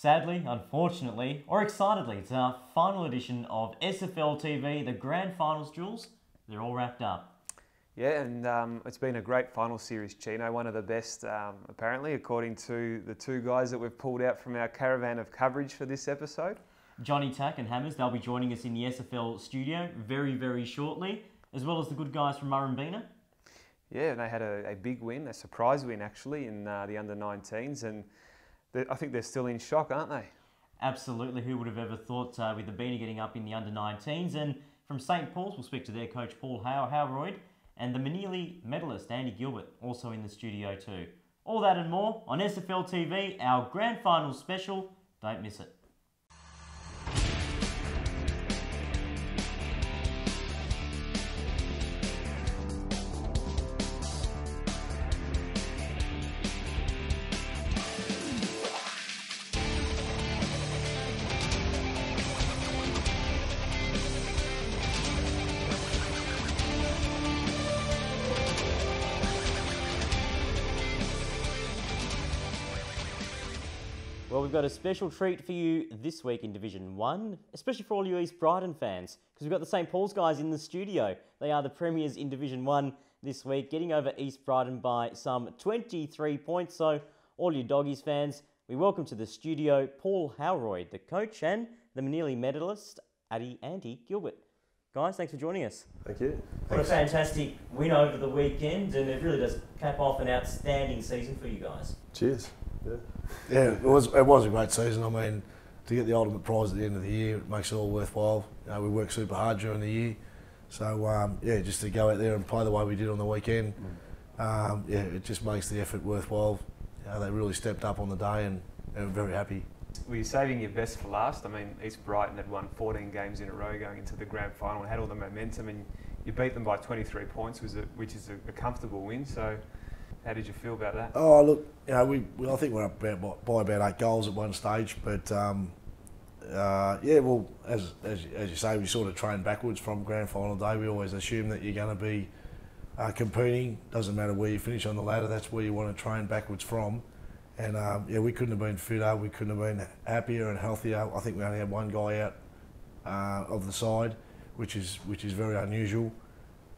Sadly, unfortunately, or excitedly, it's our final edition of SFLTV, the Grand Finals, Jules. They're all wrapped up. Yeah, and it's been a great final series, Chino. One of the best, apparently, according to the two guys that we've pulled out from our caravan of coverage for this episode. Johnny Tack and Hammers, they'll be joining us in the SFL studio very, very shortly, as well as the good guys from Murrumbeena. Yeah, and they had a big win, a surprise win actually, in the under-19s, and I think they're still in shock, aren't they? Absolutely. Who would have ever thought with the Beanie getting up in the under-19s? And from St. Paul's, we'll speak to their coach, Paul Howroyd, and the Meneilly medalist, Andy Gilbert, also in the studio too. All that and more on SFL TV, our Grand Finals special. Don't miss it. Well, we've got a special treat for you this week in Division 1, especially for all you East Brighton fans, because we've got the St. Paul's guys in the studio. They are the premiers in Division 1 this week, getting over East Brighton by some 23 points. So, all you Doggies fans, we welcome to the studio Paul Howroyd, the coach, and the Meneilly medalist, Andy Gilbert. Guys, thanks for joining us. Thank you. What a fantastic win over the weekend, and it really does cap off an outstanding season for you guys. Cheers. Yeah, it was a great season. I mean, to get the ultimate prize at the end of the year, it makes it all worthwhile. You know, we worked super hard during the year, so yeah, just to go out there and play the way we did on the weekend, yeah, it just makes the effort worthwhile. You know, they really stepped up on the day, and we're very happy. Were you saving your best for last? I mean, East Brighton had won 14 games in a row going into the grand final and had all the momentum, and you beat them by 23 points, which is a comfortable win. So, how did you feel about that? Oh, look, you know, I think we're up by about 8 goals at one stage, but yeah, well, as you say, we sort of trained backwards from grand final day. We always assume that you're going to be competing. Doesn't matter where you finish on the ladder, that's where you want to train backwards from. And yeah, we couldn't have been fitter, we couldn't have been happier and healthier. I think we only had one guy out of the side, which is very unusual.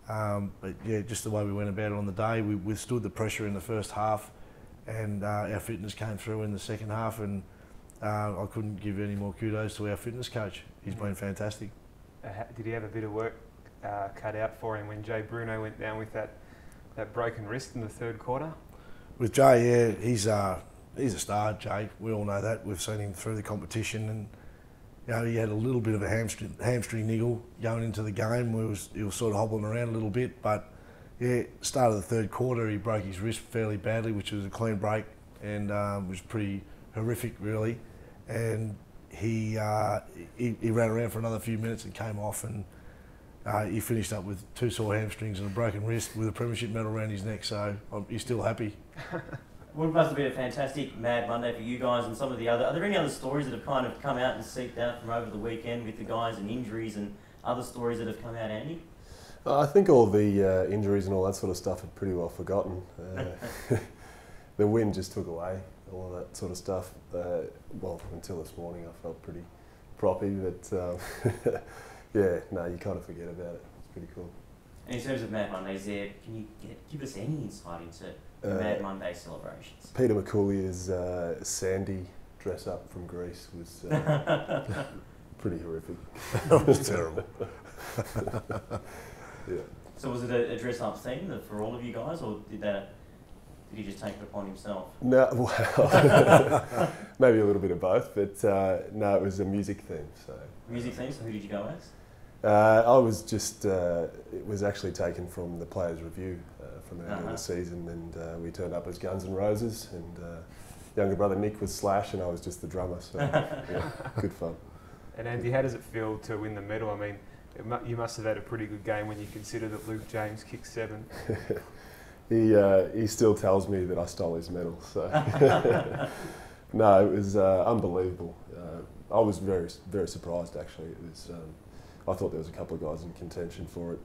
But yeah, just the way we went about it on the day, we withstood the pressure in the first half, and our fitness came through in the second half, and I couldn't give any more kudos to our fitness coach. He's been fantastic. Did he have a bit of work cut out for him when Jay Bruno went down with that broken wrist in the third quarter? With Jay, yeah, he's a star, Jay. We all know that. We've seen him through the competition, and you know, he had a little bit of a hamstring niggle going into the game. He was sort of hobbling around a little bit, but yeah, start of the third quarter, he broke his wrist fairly badly, which was a clean break, and was pretty horrific, really. And he ran around for another few minutes and came off, and he finished up with 2 sore hamstrings and a broken wrist with a premiership medal around his neck. So he's still happy. Well, it must have been a fantastic Mad Monday for you guys and some of the other... Are there any other stories that have kind of come out and seeped out from over the weekend with the guys and injuries and other stories that have come out, Andy? I think all the injuries and all that sort of stuff are pretty well forgotten. The wind just took away all of that sort of stuff. Well, until this morning I felt pretty proppy, but yeah, no, you kind of forget about it. It's pretty cool. And in terms of Mad Mondays there, can you give us any insight into the Mad Monday celebrations? Peter McCooley's Sandy dress up from Greece was pretty horrific. That was terrible. Yeah. So was it a dress-up theme for all of you guys, or did he just take it upon himself? No, well, maybe a little bit of both, but no, it was a music theme. So music theme. So who did you go as? I was just. It was actually taken from the Players' Review from the end of the season, and we turned up as Guns N' Roses, and younger brother Nick was Slash, and I was just the drummer. So yeah, good fun. And Andy, how does it feel to win the medal? I mean, you must have had a pretty good game when you consider that Luke James kicked 7. He still tells me that I stole his medal. So no, it was unbelievable. I was very, very surprised actually. It was. I thought there was a couple of guys in contention for it.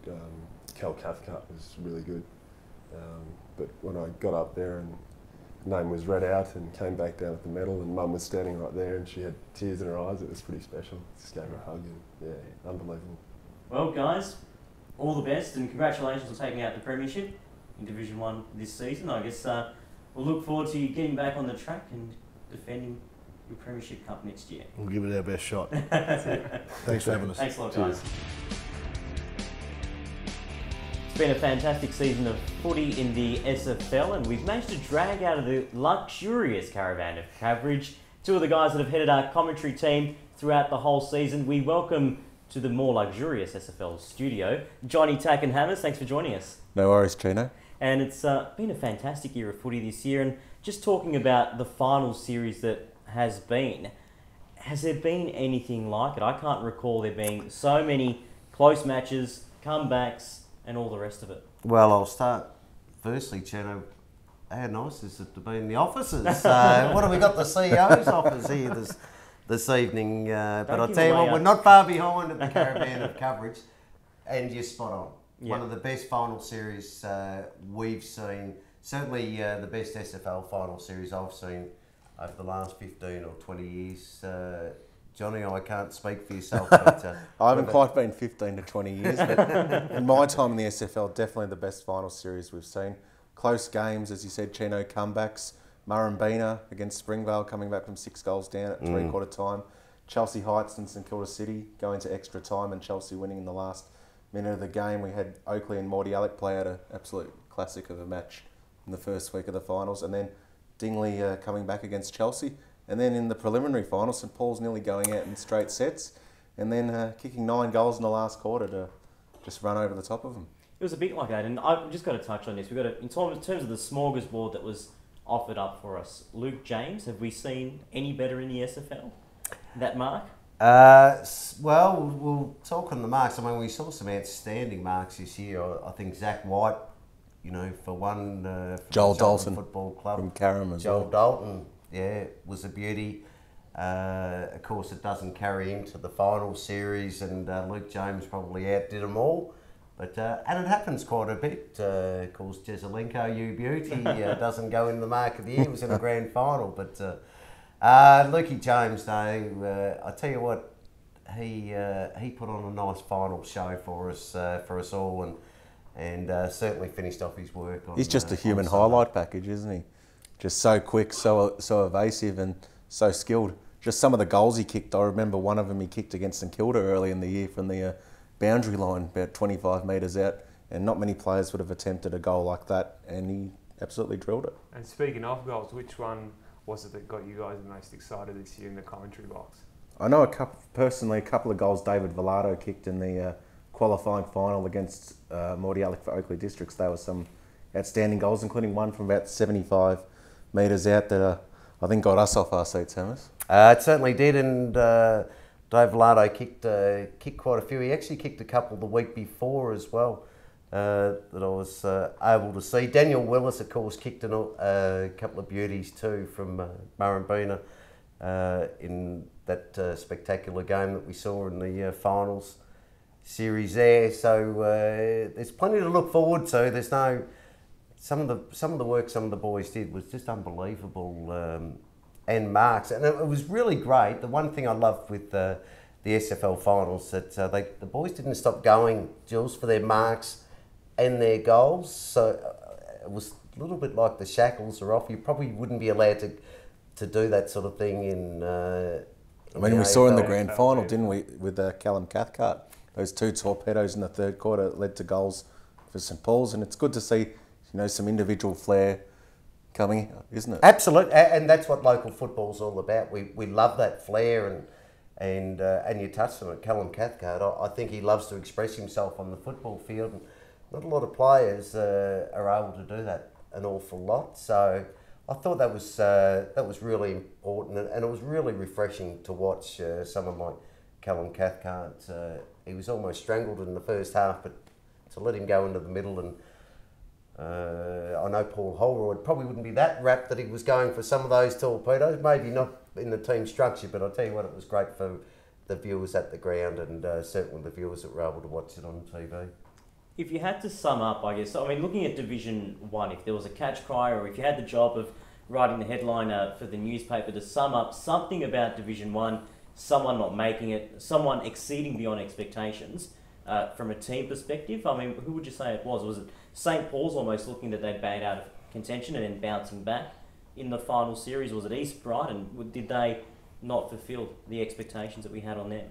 Cal Cathcart was really good, but when I got up there and name was read out and came back down with the medal, and Mum was standing right there and she had tears in her eyes. It was pretty special. Just gave her a hug and yeah, unbelievable. Well, guys, all the best and congratulations on taking out the premiership in Division 1 this season. I guess we'll look forward to you getting back on the track and defending your premiership cup next year. We'll give it our best shot. Thanks for having us. Thanks a lot, guys. It's been a fantastic season of footy in the SFL, and we've managed to drag out of the luxurious caravan of coverage two of the guys that have headed our commentary team throughout the whole season. We welcome to the more luxurious SFL studio, Johnny, Tack and Hammers. Thanks for joining us. No worries, Chino. And it's been a fantastic year of footy this year, and just talking about the final series that has been, has there been anything like it? I can't recall there being so many close matches, comebacks, and all the rest of it. Well, I'll start firstly, Chano. How nice is it to be in the offices? What have we got? The CEO's office here this evening. But I'll tell you what, we're not far behind at the caravan of coverage, and you're spot on. Yep. One of the best final series we've seen. Certainly the best SFL final series I've seen over the last 15 or 20 years. Johnny, I can't speak for yourself. But, I haven't quite been 15 to 20 years, but in my time in the SFL, definitely the best final series we've seen. Close games, as you said, Chino, comebacks. Murrumbeena against Springvale coming back from 6 goals down at three-quarter time. Chelsea Heights and St Kilda City going to extra time and Chelsea winning in the last minute of the game. We had Oakley and Medallist play out an absolute classic of a match in the first week of the finals, and then Dingley coming back against Chelsea. And then in the preliminary final, St Paul's nearly going out in straight sets, and then kicking 9 goals in the last quarter to just run over the top of them. It was a bit like that, and I've just got to touch on this. We've got to, in terms of the smorgasbord that was offered up for us. Luke James, have we seen any better in the SFL? That mark? Well, we'll talk on the marks. I mean, we saw some outstanding marks this year. I think Zach White, you know, for one, for Joel the Dalton Football Club from Carrum as Joel well. Dalton, yeah, was a beauty. Of course, it doesn't carry into the final series, and Luke James probably outdid them all. But and it happens quite a bit. Of course, Jezelenko, you beauty, doesn't go in the mark of the year. It was in a grand final, but Lukey James, though, I tell you what, he put on a nice final show for us all, and certainly finished off his work. He's just a human highlight package, isn't he? Just so quick, so evasive, and so skilled. Just some of the goals he kicked. I remember one of them he kicked against St Kilda early in the year from the boundary line, about 25 metres out, and not many players would have attempted a goal like that, and he absolutely drilled it. And speaking of goals, which one was it that got you guys the most excited this year in the commentary box? I know a couple of goals David Velardo kicked in the qualifying final against Medallist for Oakley Districts. They were some outstanding goals, including one from about 75 metres out that I think got us off our seats, Hammers. It certainly did, and Dave Velardo kicked quite a few. He actually kicked a couple the week before as well that I was able to see. Daniel Willis, of course, kicked a couple of beauties too from Murrumbeena in that spectacular game that we saw in the finals series there. So there's plenty to look forward to. There's no some of the work some of the boys did was just unbelievable. And marks, and it was really great. The one thing I loved with the SFL finals that the boys didn't stop going, Jules, for their marks and their goals. So it was a little bit like the shackles are off. You probably wouldn't be allowed to do that sort of thing in. I mean, we saw in the grand final, didn't we, with Callum Cathcart, those 2 torpedoes in the third quarter led to goals for St Paul's, and it's good to see, some individual flair coming, isn't it? Absolutely, and that's what local football's all about. We love that flair, and you touched on it. Callum Cathcart, I think he loves to express himself on the football field, and not a lot of players are able to do that an awful lot. So I thought that was really important, and it was really refreshing to watch someone like Callum Cathcart. He was almost strangled in the first half, but to let him go into the middle and. I know Paul Howroyd probably wouldn't be that rapt that he was going for some of those torpedoes, maybe not in the team structure, but I'll tell you what, it was great for the viewers at the ground and certainly the viewers that were able to watch it on TV. If you had to sum up, I guess, looking at Division 1, if there was a catch cry or if you had the job of writing the headline for the newspaper to sum up something about Division 1, someone not making it, someone exceeding beyond expectations. From a team perspective, I mean, who would you say it was? Was it St. Paul's almost looking that they'd banged out of contention and then bouncing back in the final series? Was it East Brighton? Did they not fulfil the expectations that we had on them?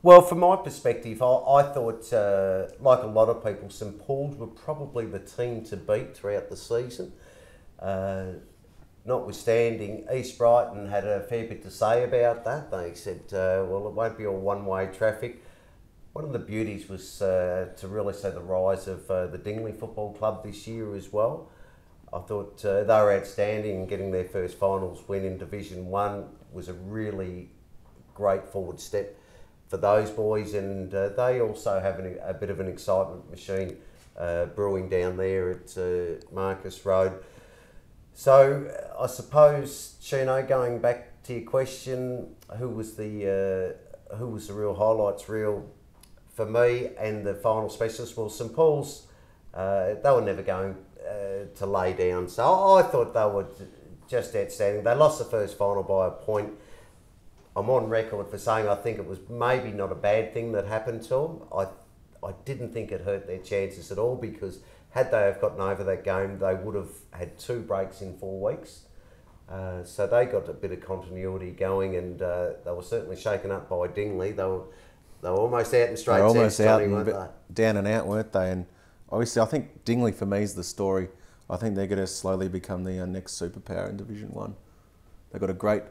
Well, from my perspective, I thought, like a lot of people, St Paul's were probably the team to beat throughout the season. Notwithstanding, East Brighton had a fair bit to say about that. They said, well, it won't be all one-way traffic. One of the beauties was to really see the rise of the Dingley Football Club this year as well. I thought they were outstanding, and getting their first finals win in Division 1 was a really great forward step for those boys, and they also have a bit of an excitement machine brewing down there at Marcus Road. So I suppose, Chino, going back to your question, who was the real highlights reel for me and the final specialist? Well, St Paul's, they were never going to lay down, so I thought they were just outstanding. They lost the first final by a point. I'm on record for saying I think it was maybe not a bad thing that happened to them. I didn't think it hurt their chances at all, because had they have gotten over that game, they would have had 2 breaks in 4 weeks. So they got a bit of continuity going, and they were certainly shaken up by Dingley. They were almost out in straight sets, weren't they? Down and out, weren't they? And obviously, I think Dingley for me is the story. I think they're going to slowly become the next superpower in Division 1. They've got a great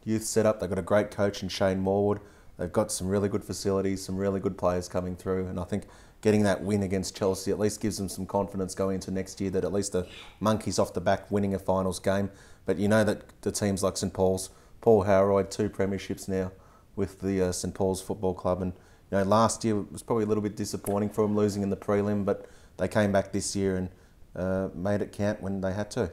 youth setup. They've got a great coach in Shane Morwood. They've got some really good facilities, some really good players coming through. And I think getting that win against Chelsea at least gives them some confidence going into next year, that at least the Monkeys off the back winning a finals game. But you know that the teams like St Paul's, Paul Howroyd, 2 premierships now with the St Paul's Football Club. And you know, last year was probably a little bit disappointing for them, losing in the prelim, but they came back this year and made it count when they had to.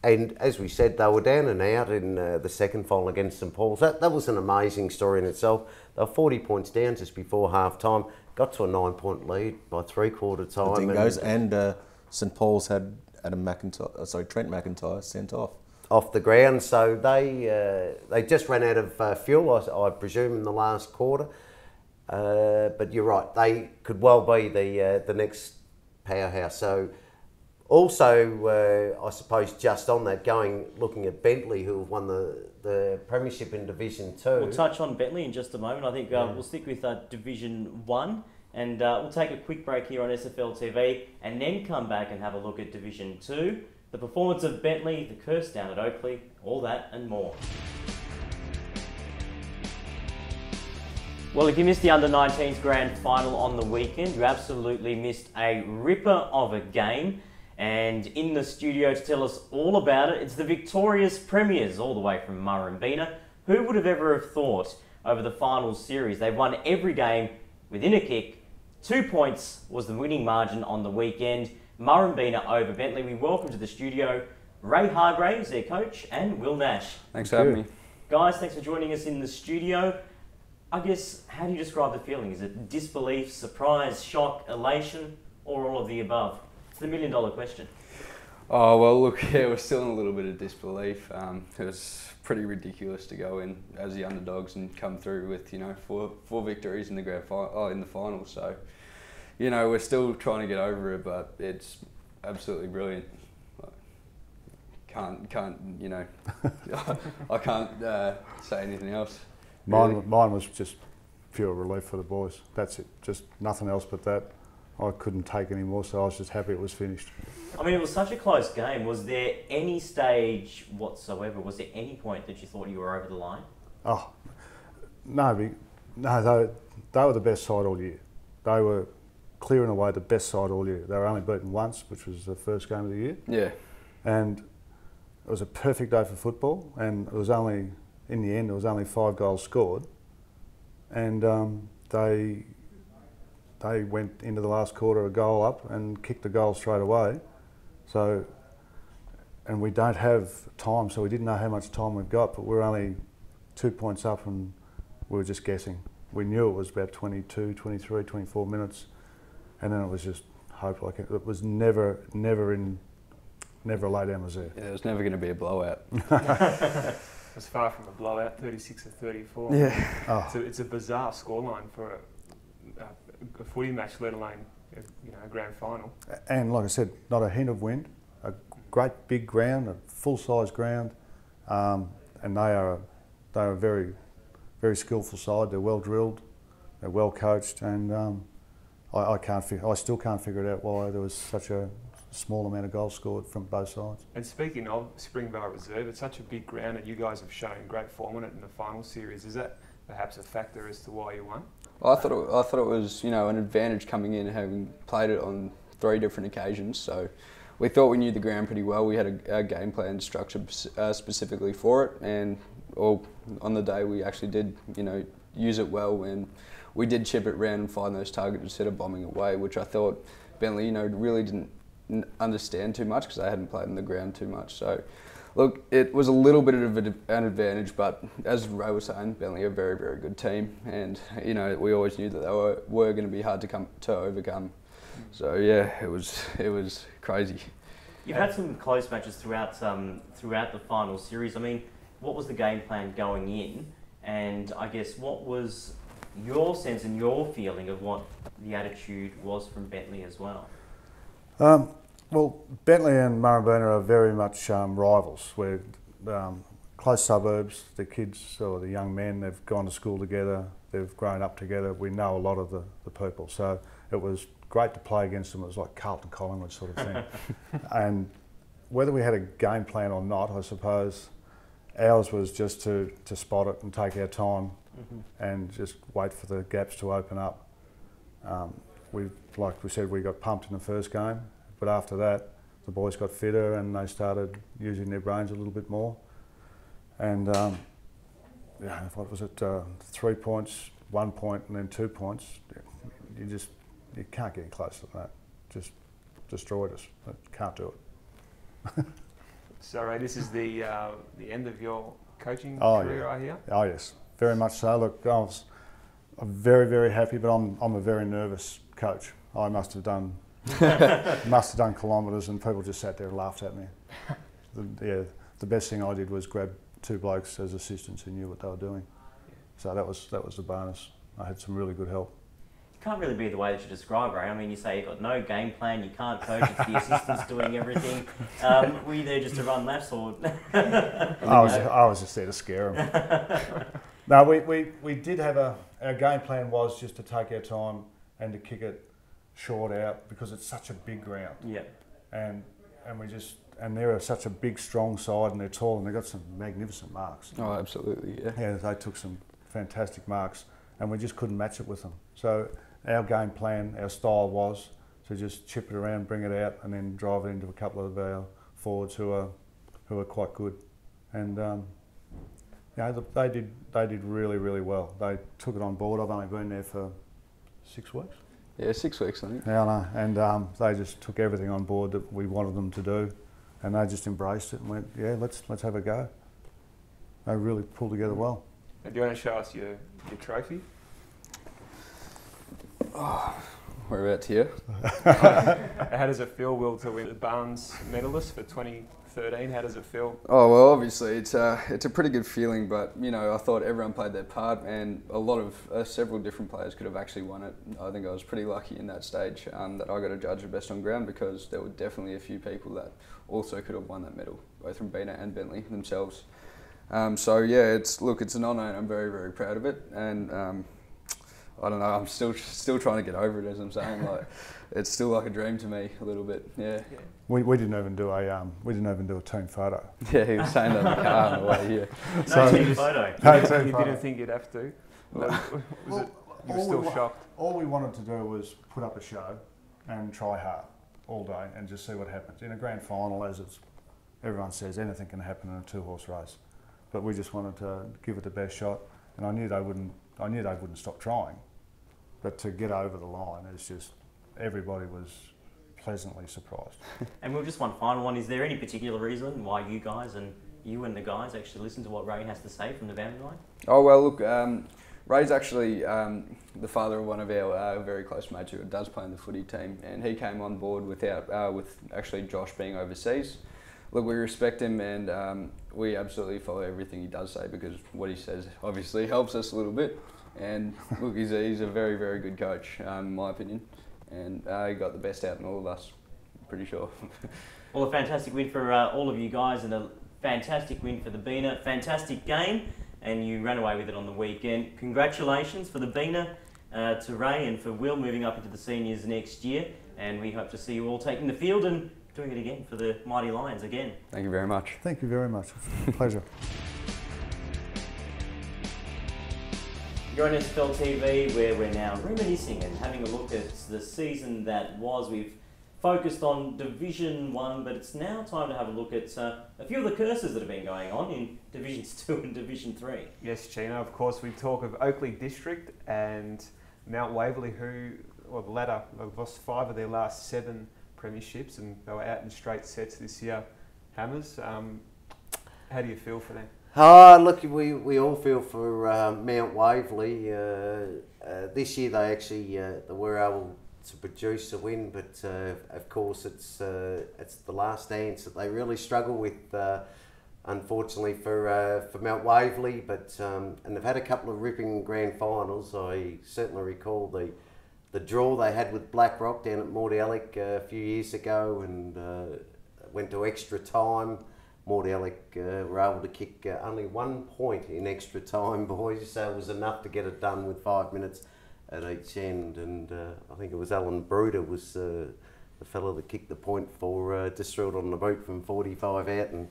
And as we said, they were down and out in the second final against St Paul's. That was an amazing story in itself. They were 40 points down just before half-time, got to a 9-point lead by three-quarter time. The Dingoes and St Paul's had Trent McIntyre sent off the ground, so they just ran out of fuel, I presume, in the last quarter. But you're right, they could well be the next powerhouse. So also, I suppose, just on that, looking at Bentley, who have won the premiership in Division 2. We'll touch on Bentley in just a moment. I think we'll stick with Division 1, and we'll take a quick break here on SFLTV and then come back and have a look at Division 2, the performance of Bentley, the curse down at Oakley, all that and more. Well, if you missed the Under-19s Grand Final on the weekend, you absolutely missed a ripper of a game. And in the studio to tell us all about it, it's the victorious premiers, all the way from Murrumbeena. Who would have ever have thought over the final series? They've won every game within a kick. 2 points was the winning margin on the weekend. Murrumbeena over Bentley. We welcome to the studio Ray Hargreaves, their coach, and Will Nash. Thanks for having me. Guys, thanks for joining us in the studio. I guess, how do you describe the feeling? Is it disbelief, surprise, shock, elation, or all of the above? It's the $1 million question. Oh, well, look, yeah, we're still in a little bit of disbelief. It was pretty ridiculous to go in as the underdogs and come through with, four victories in the in the final. So, we're still trying to get over it, but it's absolutely brilliant. I can't say anything else. Mine was just pure relief for the boys. That's it. Just nothing else but that. I couldn't take any more, so I was just happy it was finished. I mean, it was such a close game. Was there any stage whatsoever, was there any point that you thought you were over the line? Oh, no, they were the best side all year. They were clearing away the best side all year. They were only beaten once, which was the first game of the year. Yeah. And it was a perfect day for football, and it was only, in the end, there was only 5 goals scored. And they went into the last quarter a goal up and kicked the goal straight away. So, and we don't have time, so we didn't know how much time we've got, but we're only 2 points up and we were just guessing. We knew it was about 22, 23, 24 minutes, and then it was just hope. Like it was never in never a lay down was there. Yeah, it was never going to be a blowout. It was far from a blowout, 36-34. Yeah. Oh. It's a bizarre scoreline for a footy match, let alone a grand final. And like I said, not a hint of wind, a great big ground, a full-size ground, and they are a very, very skillful side. They're well drilled, they're well coached, and I still can't figure it out why there was such a small amount of goals scored from both sides. And speaking of Springvale Reserve, it's such a big ground, and you guys have shown great form on it in the final series. Is that perhaps a factor as to why you won? Well, I thought it was an advantage coming in, having played it on 3 different occasions. So we thought we knew the ground pretty well. We had a game plan structured specifically for it, and on the day we actually did use it well, and we did chip it round and find those targets instead of bombing away, which I thought Bentley really didn't understand too much because they hadn't played on the ground too much. So look, it was a little bit of an advantage, but as Ray was saying, Bentley are a very, very good team, and we always knew that they were going to be hard to overcome. So yeah, it was crazy. You've had some close matches throughout the final series. I mean, what was the game plan going in, and I guess what was your sense and your feeling of what the attitude was from Bentley as well? Well, Bentley and Murrumbeena are very much rivals. We're close suburbs. The kids or the young men, they've gone to school together. They've grown up together. We know a lot of the people. So it was great to play against them. It was like Carlton Collingwood sort of thing. And whether we had a game plan or not, I suppose ours was just to spot it and take our time and just wait for the gaps to open up. Like we said, we got pumped in the first game, but after that, the boys got fitter and they started using their brains a little bit more. And what was it? 3 points, 1 point, and then 2 points. You can't get close to that. Just destroyed us. Can't do it. So, Ray, this is the end of your coaching career, I hear? Oh yes, very much so. Look, I'm very, very happy, but I'm a very nervous coach. I must have done kilometres, and people just sat there and laughed at me. The best thing I did was grab 2 blokes as assistants who knew what they were doing. So that was the bonus. I had some really good help. It can't really be the way that you describe, Ray. I mean, you say you've got no game plan, you can't coach, it's the assistants doing everything. Were you there just to run laps, or? I was just there to scare them. No, we did have our game plan was just to take our time and to kick it short out because it's such a big ground. Yeah. And they're such a big, strong side, and they're tall, and they've got some magnificent marks. Oh, absolutely, yeah. Yeah, they took some fantastic marks, and we just couldn't match it with them. So our game plan, our style was to just chip it around, bring it out, and then drive it into a couple of our forwards who are quite good. And they did really, really well. They took it on board. I've only been there for 6 weeks. Yeah, 6 weeks, I think. Yeah, I know. And they just took everything on board that we wanted them to do, and they just embraced it and went, yeah, let's have a go. They really pulled together well. Do you want to show us your trophy? Oh, we're about here. How does it feel, Will, to win the Barnes Medallist for 2013? How does it feel? Oh well, obviously it's a pretty good feeling, but I thought everyone played their part, and a lot of several different players could have actually won it. I think I was pretty lucky in that stage that I got to judge the best on ground, because there were definitely a few people that also could have won that medal, both from Beena and Bentley themselves. So yeah, it's an honour, and I'm very, very proud of it. And I don't know, I'm still trying to get over it, as I'm saying. Like, it's still like a dream to me a little bit. Yeah. We didn't even do a team photo. Yeah, he was saying that in the car on the way here. No team photo. You didn't think you'd have to? You were still shocked? All we wanted to do was put up a show and try hard all day and just see what happens. In a grand final, everyone says, anything can happen in a 2-horse race. But we just wanted to give it the best shot, and I knew they wouldn't stop trying. But to get over the line, it's just, everybody was pleasantly surprised. And just one final one. Is there any particular reason why you and the guys actually listen to what Ray has to say from the boundary line? Oh well, look, Ray's actually the father of one of our very close mates who does play in the footy team, and he came on board with actually Josh being overseas. Look, we respect him, and we absolutely follow everything he does say, because what he says obviously helps us a little bit. And look, he's a very, very good coach, in my opinion, and he got the best out in all of us, I'm pretty sure. Well, a fantastic win for all of you guys, and a fantastic win for the Beena. Fantastic game, and you ran away with it on the weekend. Congratulations for the Beena, to Ray and for Will, moving up into the seniors next year, and we hope to see you all taking the field and doing it again for the Mighty Lions again. Thank you very much. Thank you very much. It's a pleasure. You're on SFLTV, where we're now reminiscing and having a look at the season that was. We've focused on Division 1, but it's now time to have a look at a few of the curses that have been going on in Divisions 2 and Division 3. Yes, Chino, of course, we talk of Oakley District and Mount Waverley, who, well, the latter, have lost 5 of their last 7 premierships, and they were out in straight sets this year. Hammers, how do you feel for them? Look, we all feel for Mount Waverley. This year they actually they were able to produce a win, but of course it's the last dance that they really struggle with, unfortunately for Mount Waverley. But and they've had a couple of ripping grand finals. I certainly recall the draw they had with Blackrock down at Meneilly a few years ago, and went to extra time. Meneilly were able to kick only 1 point in extra time, boys, so it was enough to get it done with 5 minutes at each end. And I think it was Alan Bruder was the fellow that kicked the point for just threw it on the boot from 45 out, and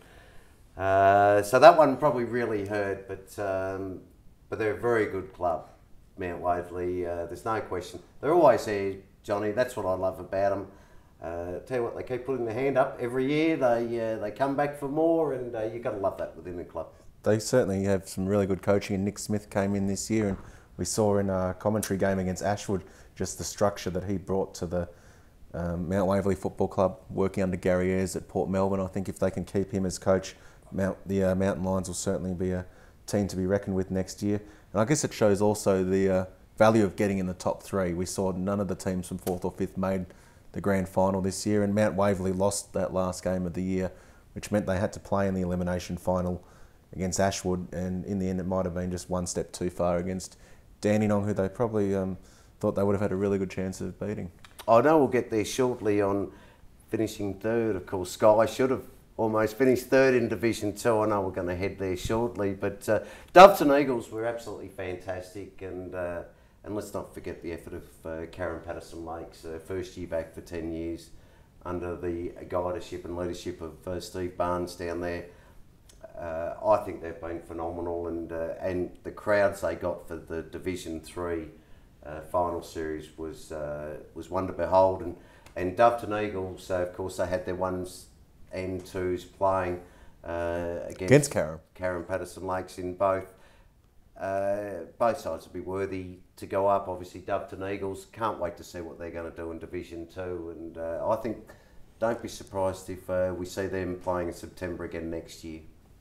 so that one probably really hurt. But they're a very good club, Mount Waverley. There's no question. They're always there, Johnny. That's what I love about them. Tell you what, they keep putting their hand up every year. They come back for more, and you've got to love that within the club. They certainly have some really good coaching, and Nick Smith came in this year, and we saw in a commentary game against Ashwood just the structure that he brought to the Mount Waverley Football Club, working under Gary Ayres at Port Melbourne. I think if they can keep him as coach, the Mountain Lions will certainly be a team to be reckoned with next year. And I guess it shows also the value of getting in the top 3. We saw none of the teams from 4th or 5th made the grand final this year, and Mount Waverley lost that last game of the year, which meant they had to play in the elimination final against Ashwood, and in the end it might have been just one step too far against Dandenong, who they probably thought they would have had a really good chance of beating. I know we'll get there shortly on finishing 3rd. Of course, Sky should have almost finished 3rd in Division 2. I know we're going to head there shortly, but Doves and Eagles were absolutely fantastic, and let's not forget the effort of Karen Patterson-Lakes, first year back for 10 years under the guidership and leadership of Steve Barnes down there. I think they've been phenomenal, and the crowds they got for the Division 3 final series was one to behold. And Doveton Eagles, of course, they had their 1s and 2s playing against Karen Patterson-Lakes in both. Both sides will be worthy to go up. Obviously, Doveton Eagles, can't wait to see what they're going to do in Division 2. And I think, don't be surprised if we see them playing in September again next year.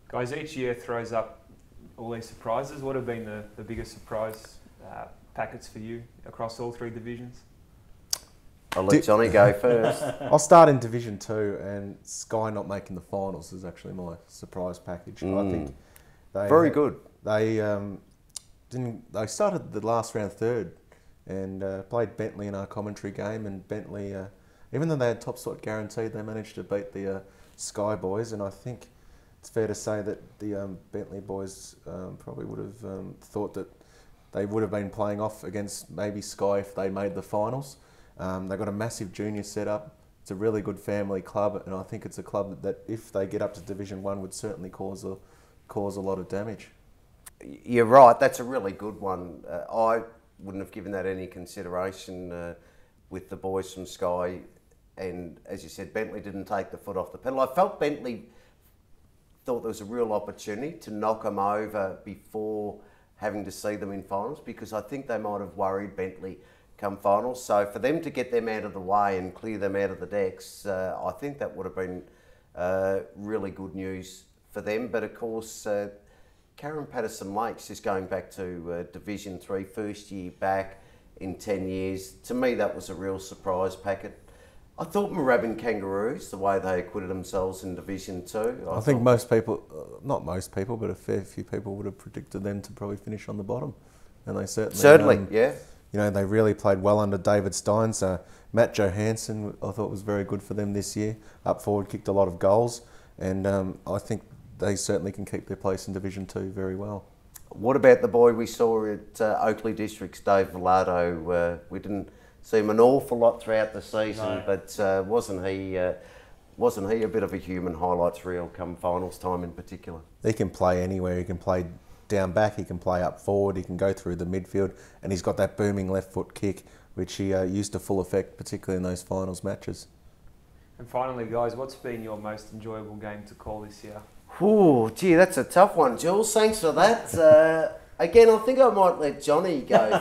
Guys, each year throws up all these surprises. What have been the biggest surprise packets for you across all 3 divisions? I'll let Johnny go first. I'll start in Division 2, and Sky not making the finals is actually my surprise package. I think very good. They started the last round 3rd and played Bentley in our commentary game, and Bentley, even though they had top spot guaranteed, they managed to beat the Sky boys, and I think it's fair to say that the Bentley boys probably would have thought that they would have been playing off against maybe Sky if they made the finals. They've got a massive junior setup. It's a really good family club, and I think it's a club that if they get up to Division 1 would certainly cause a lot of damage. You're right, that's a really good one. I wouldn't have given that any consideration with the boys from Sky, and as you said, Bentley didn't take the foot off the pedal. I felt Bentley thought there was a real opportunity to knock them over before having to see them in finals, because I think they might have worried Bentley come finals. So for them to get them out of the way and clear them out of the decks, I think that would have been really good news for them. But of course, Karen Patterson-Lakes is going back to Division 3, first year back in 10 years. To me, that was a real surprise packet. I thought Murrumbeena Kangaroos, the way they acquitted themselves in Division 2. I think most people, not most people, but a fair few people would have predicted them to probably finish on the bottom. And they certainly, yeah. You know, they really played well under David Steins. Matt Johansson, I thought, was very good for them this year. Up forward, kicked a lot of goals. And I think they certainly can keep their place in Division 2 very well. What about the boy we saw at Oakley Districts, Dave Velardo? We didn't see him an awful lot throughout the season, but wasn't he a bit of a human highlights reel come finals time in particular? He can play anywhere. He can play down back, he can play up forward, he can go through the midfield, and he's got that booming left foot kick, which he used to full effect, particularly in those finals matches. And finally, guys, what's been your most enjoyable game to call this year? Oh, gee, that's a tough one, Jules. Thanks for that. Again, I think I might let Johnny go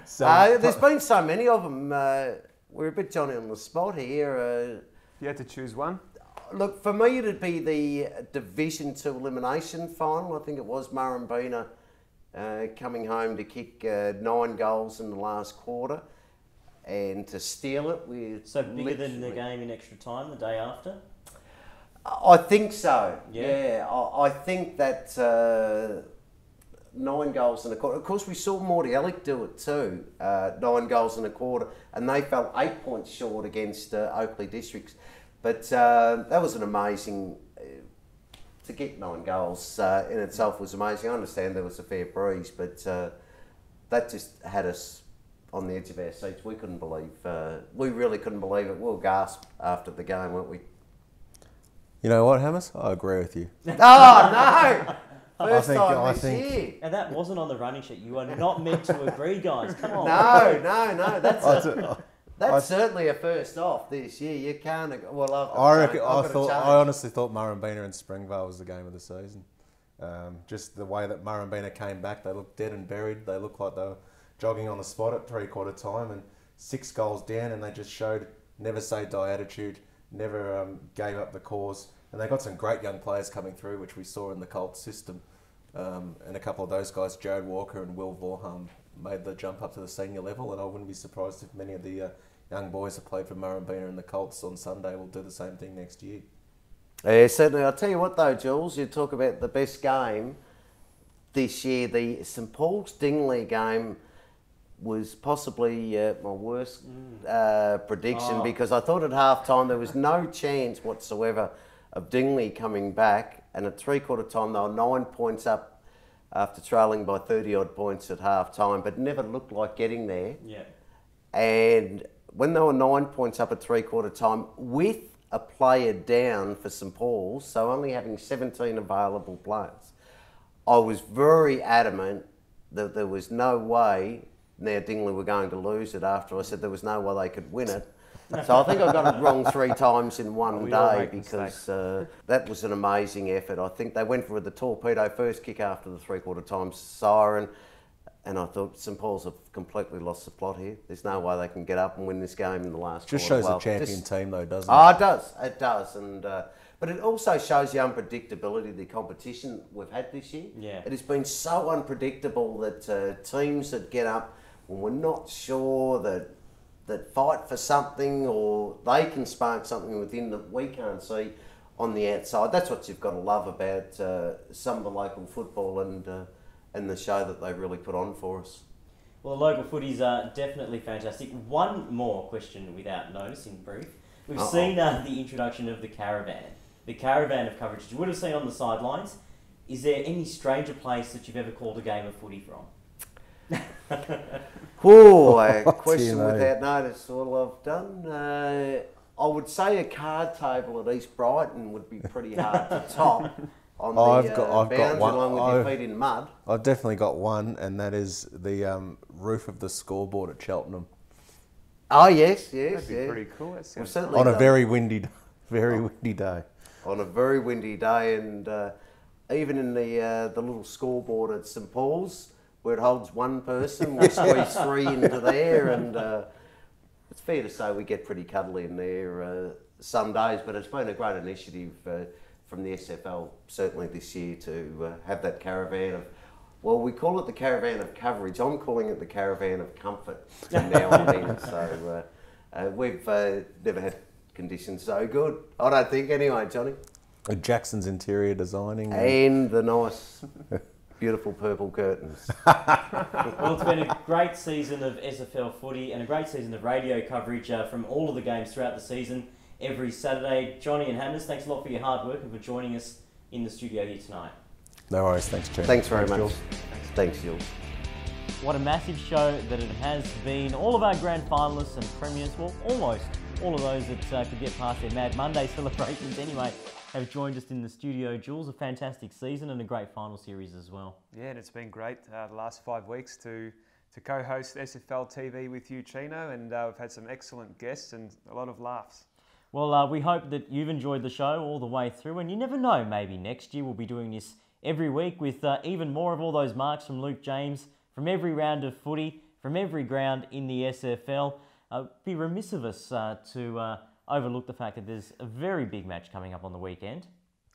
first. There's been so many of them. We're a bit Johnny on the spot here. You had to choose one? Look, for me, it'd be the Division 2 elimination final. I think it was Murrumbeena coming home to kick 9 goals in the last quarter and to steal it with... So bigger than the game in extra time the day after? I think so, yeah. I think that 9 goals in a quarter. Of course, we saw Meneilly do it too, 9 goals in a quarter, and they fell 8 points short against Oakley Districts. But that was an amazing... to get 9 goals in itself was amazing. I understand there was a fair breeze, but that just had us on the edge of our seats. We couldn't believe... we really couldn't believe it. We were gasped after the game, weren't we? You know what, Hammers? I agree with you. Oh, no! First time this year. And that wasn't on the running sheet. You are not meant to agree, guys. Come on. No. That's certainly a first off this year. You can't... Well, I honestly thought Murrumbeena and Springvale was the game of the season. Just the way that Murrumbeena came back, they looked dead and buried. They looked like they were jogging on the spot at 3/4 time, and 6 goals down, and they just showed never say die attitude, never gave up the cause. And they got some great young players coming through, which we saw in the Colts system. And a couple of those guys, Jared Walker and Will Vorham, made the jump up to the senior level, and I wouldn't be surprised if many of the young boys that played for Murrumbeena and the Colts on Sunday will do the same thing next year. Yeah, certainly. I'll tell you what though, Jules, you talk about the best game this year. The St Paul's Dingley game was possibly my worst prediction, because I thought at half-time there was no chance whatsoever of Dingley coming back, and at 3/4 time they were 9 points up after trailing by 30-odd points at half-time, but never looked like getting there. Yeah. And when they were 9 points up at 3/4 time, with a player down for St Paul's, so only having 17 available players, I was very adamant that there was no way now Dingley were going to lose it after I said there was no way they could win it. So I think I got it wrong 3 times in one day, because that was an amazing effort. I think they went for the torpedo first kick after the 3/4 time siren, and I thought St Paul's have completely lost the plot here. There's no way they can get up and win this game in the last Just quarter. shows a champion team though, doesn't it? Oh, it does. And but it also shows the unpredictability of the competition we've had this year. Yeah. It has been so unpredictable that teams that get up when we're not sure that fight for something, or they can spark something within that we can't see on the outside. That's what you've got to love about some of the local football and the show that they really put on for us. Well, the local footies are definitely fantastic. One more question without notice, in brief. We've seen the introduction of the caravan. The caravan of coverage you would have seen on the sidelines. Is there any stranger place that you've ever called a game of footy from? A question without notice. All I've done. I would say a card table at East Brighton would be pretty hard to top on I've got one. along with your feet in mud. I've definitely got one, and that is the roof of the scoreboard at Cheltenham. Oh yes. That'd be pretty cool. That sounds on a very windy day. On a very windy day, and even in the little scoreboard at St Paul's, where it holds one person, we squeeze 3 into there, and it's fair to say we get pretty cuddly in there some days, but it's been a great initiative from the SFL, certainly this year, to have that caravan of, well, we call it the caravan of coverage. I'm calling it the caravan of comfort from now on in. So We've never had conditions so good. I don't think anyway, Johnny. Jackson's interior designing. And the nice, beautiful purple curtains. Well, it's been a great season of SFL footy and a great season of radio coverage from all of the games throughout the season, every Saturday. Johnny and Hammers, thanks a lot for your hard work and for joining us in the studio here tonight. No worries, thanks, Chen. Thanks very much. Thanks, Jules. What a massive show that it has been. All of our grand finalists and premiers, well, almost all of those that could get past their Mad Monday celebrations anyway, have joined us in the studio. Jules, a fantastic season and a great final series as well. Yeah, and it's been great the last 5 weeks to co-host SFLTV with you, Chino, and we've had some excellent guests and a lot of laughs. Well, we hope that you've enjoyed the show all the way through, and you never know, maybe next year we'll be doing this every week with even more of all those marks from Luke James, from every round of footy, from every ground in the SFL. It'd be remiss of us to overlook the fact that there's a very big match coming up on the weekend.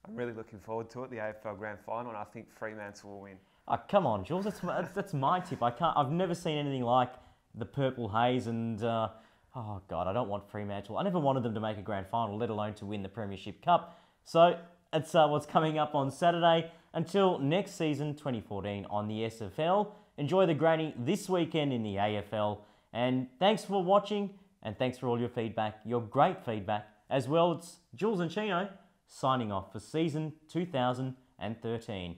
I'm really looking forward to it, the AFL Grand Final, and I think Fremantle will win. Oh, come on, Jules, that's my tip. I've never seen anything like the purple haze and, oh God, I don't want Fremantle. I never wanted them to make a grand final, let alone to win the Premiership Cup. So that's what's coming up on Saturday. Until next season, 2014 on the SFL. Enjoy the granny this weekend in the AFL. And thanks for watching, and thanks for all your feedback, your great feedback. As well, it's Jules and Chino signing off for season 2013.